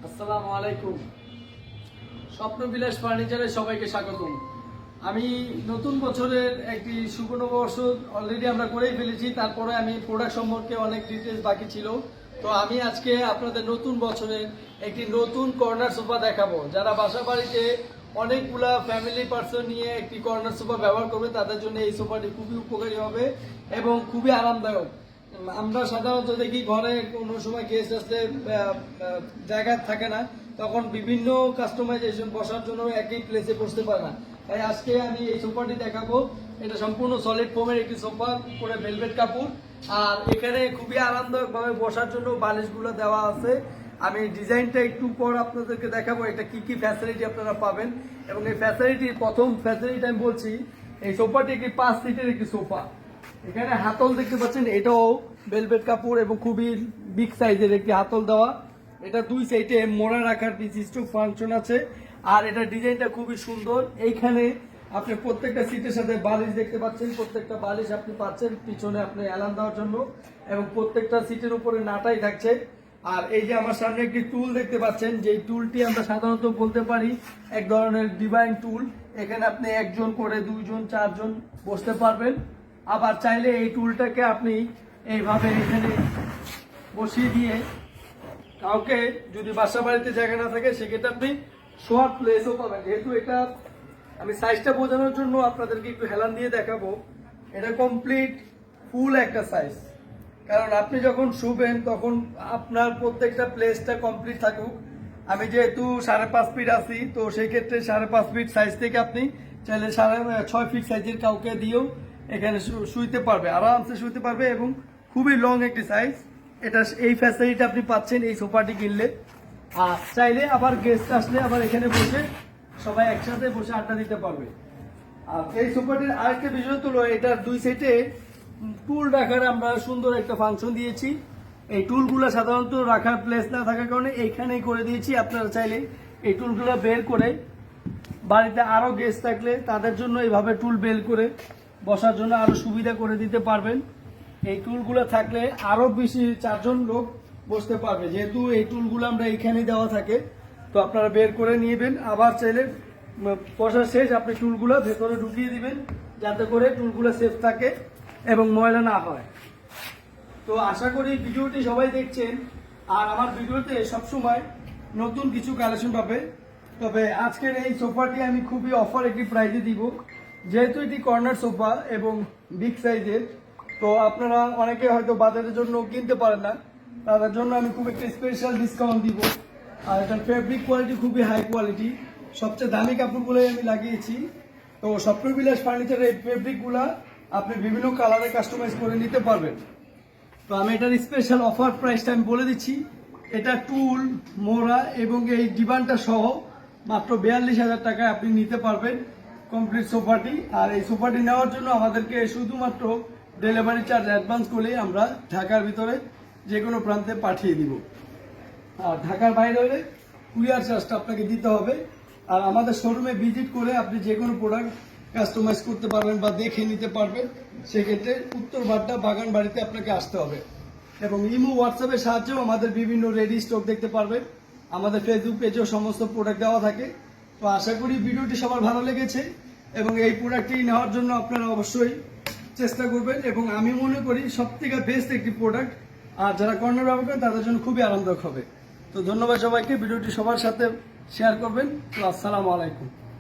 আসসালামু আলাইকুম। স্বপ্নবিলাস ফার্নিচারে সবাইকে স্বাগতম। আমি নতুন বছরের একটি শুভ নববর্ষ অলরেডি আমরা করেই ফেলেছি, তারপরে আমি প্রোডাক্ট সম্পর্কে অনেক ডিটেলস বাকি ছিল। তো আমি আজকে আপনাদের নতুন বছরের একটি নতুন কর্নার সোফা দেখাবো। যারা বাসা বাড়িতে অনেকগুলা ফ্যামিলি পার্সন নিয়ে একটি কর্নার সোফা ব্যবহার করবে তাদের জন্য এই সোফাটি খুবই উপকারী হবে এবং খুবই আরামদায়ক। আমরা সাধারণত দেখি ঘরে কোনো সময় গেস্ট আসলে জায়গা থাকে না, তখন বিভিন্ন কাস্টমাইজেশন বসার জন্য একই প্লেসে বসতে পারে না। তাই আজকে আমি এই সোফাটি দেখাবো। এটা সম্পূর্ণ সলিড ফোমের একটি সোফা, করে ভেলভেট কাপড়, আর এখানে খুবই আরামদায়কভাবে বসার জন্য বালিশগুলো দেওয়া আছে। আমি ডিজাইনটা একটু পর আপনাদেরকে দেখাবো এটা কি কি ফ্যাসিলিটি আপনারা পাবেন। এবং এই ফ্যাসিলিটির প্রথম ফ্যাসিলিটি আমি বলছি, এই সোফাটি একটি 5 সিটের একটি সোফা। এখানে হাতল দেখতে পাচ্ছেন, এটাও ভেলভেট কাপড় এবং খুবই বিগ সাইজের একটি হাতল দেওয়া। এটা দুই সাইডে মোড়া রাখার বিশিষ্ট ফাংশন আছে, আর এটা ডিজাইনটা খুবই সুন্দর। এইখানে আপনি প্রত্যেকটা সিটের সাথে বালিশ দেখতে পাচ্ছেন, প্রত্যেকটা বালিশ আপনি পাচ্ছেন পিছনে আপনি অ্যালার্ম দেওয়ার জন্য, এবং প্রত্যেকটা সিটের উপরে নাটাই থাকছে। আর এই যে আমার সামনে একটি টুল দেখতে পাচ্ছেন, যে টুলটি আমরা সাধারণত বলতে পারি এক ধরনের ডিভাইন টুল। এখানে আপনি একজন করে 2 জন 4 জন বসতে পারবেন। আবার চাইলে এই টুলটাকে আপনি এইভাবে এখানে বসিয়ে দিয়ে কাউকে যদি বাসা বাড়িতে জায়গা না থাকে সেক্ষেত্রে আপনি শোয়ার প্লেসও পাবেন। যেহেতু এটা আমি সাইজটা বোঝানোর জন্য আপনাদেরকে একটু হেলান দিয়ে দেখাবো, এটা কমপ্লিট ফুল একটা সাইজ। কারণ আপনি যখন শুবেন তখন আপনার প্রত্যেকটা প্লেসটা কমপ্লিট থাকুক। আমি যেহেতু 5.5 ফিট আছি, তো সেই ক্ষেত্রে 5.5 ফিট সাইজ থেকে আপনি চাইলে 6.5 ফিট সাইজের কাউকে দিয়েও এখানে শুইতে পারবে, আরামসে শুইতে পারবে, এবং খুবই লং একটি সাইজ। এটা এই ফ্যাসিলিটি আপনি পাচ্ছেন এই সোফাটি কিনলে। আর চাইলে আবার গেস্ট আসলে আবার এখানে বসে সবাই একসাথে বসে আড্ডা দিতে পারবে। আর এই সোফাটির আরেকটা বিষয় হলো, এটার দুই সাইডে টুল রাখার আমরা সুন্দর একটা ফাংশন দিয়েছি। এই টুলগুলো সাধারণত রাখার প্লেস না থাকার কারণে এইখানেই করে দিয়েছি। আপনারা চাইলে এই টুলগুলো বের করে বাড়িতে আরো গেস্ট থাকলে তাদের জন্য এইভাবে টুল বের করে বসার জন্য আরো সুবিধা করে দিতে পারবেন। এই টুলগুলো থাকলে আরো বেশি 4 জন লোক বসতে পারবে। যেহেতু এই টুলগুলো আমরা এইখানেই দেওয়া থাকে, তো আপনারা বের করে নিবেন। আবার চাইলে বসার শেষ আপনি টুলগুলো ভেতরে ঢুকিয়ে দিবেন, যাতে করে টুলগুলো সেফ থাকে এবং ময়লা না হয়। তো আশা করি ভিডিওটি সবাই দেখছেন, আর আমার ভিডিওতে সবসময় নতুন কিছু কালেকশন পাবে। তবে আজকের এই সোফাটি আমি খুবই অফার একটি প্রাইজে দিব, যেহেতু এটি কর্নার সোফা এবং বিগ সাইজের। তো আপনারা অনেকে হয়তো বাজারের জন্য কিনতে পারেন না, তাদের জন্য আমি খুব একটা স্পেশাল ডিসকাউন্ট দিব। আর এটার ফেব্রিক কোয়ালিটি খুবই হাই কোয়ালিটি, সবচেয়ে দামি কাপড়গুলোই আমি লাগিয়েছি। তো স্বপ্নবিলাস ফার্নিচারের এই ফেব্রিকগুলা আপনি বিভিন্ন কালারে কাস্টমাইজ করে নিতে পারবেন। তো আমি এটার স্পেশাল অফার প্রাইসটা আমি বলে দিচ্ছি। এটা টুল, মোড়া এবং এই ডিভানটা সহ মাত্র 42,000 টাকায় আপনি নিতে পারবেন কমপ্লিট সোফাটি। আর এই সোফাটি নেওয়ার জন্য আমাদেরকে শুধুমাত্র ডেলিভারি চার্জ অ্যাডভান্স করলেই আমরা ঢাকার ভিতরে যে কোনো প্রান্তে পাঠিয়ে দিব। আর ঢাকার বাইরে হলে কুরিয়ার চার্জটা আপনাকে দিতে হবে। আর আমাদের শোরুমে ভিজিট করে আপনি যে কোনো প্রোডাক্ট কাস্টমাইজ করতে পারবেন বা দেখে নিতে পারবেন। সেক্ষেত্রে উত্তর বাড্ডা বাগান বাড়িতে আপনাকে আসতে হবে। এবং ইমো হোয়াটসঅ্যাপের সাহায্যেও আমাদের বিভিন্ন রেডি স্টক দেখতে পারবেন। আমাদের ফেসবুক পেজেও সমস্ত প্রোডাক্ট দেওয়া থাকে। তো আশা করি ভিডিওটি সবার ভালো লেগেছে, এবং এই প্রোডাক্টটি নেওয়ার জন্য আপনারা অবশ্যই চেষ্টা করবেন। এবং আমি মনে করি সবথেকে বেস্ট একটি প্রোডাক্ট, আর যারা কর্নার ব্যবহার করেন তাদের জন্য খুবই আরামদায়ক হবে। তো ধন্যবাদ সবাইকে, ভিডিওটি সবার সাথে শেয়ার করবেন। তো আসসালামু আলাইকুম।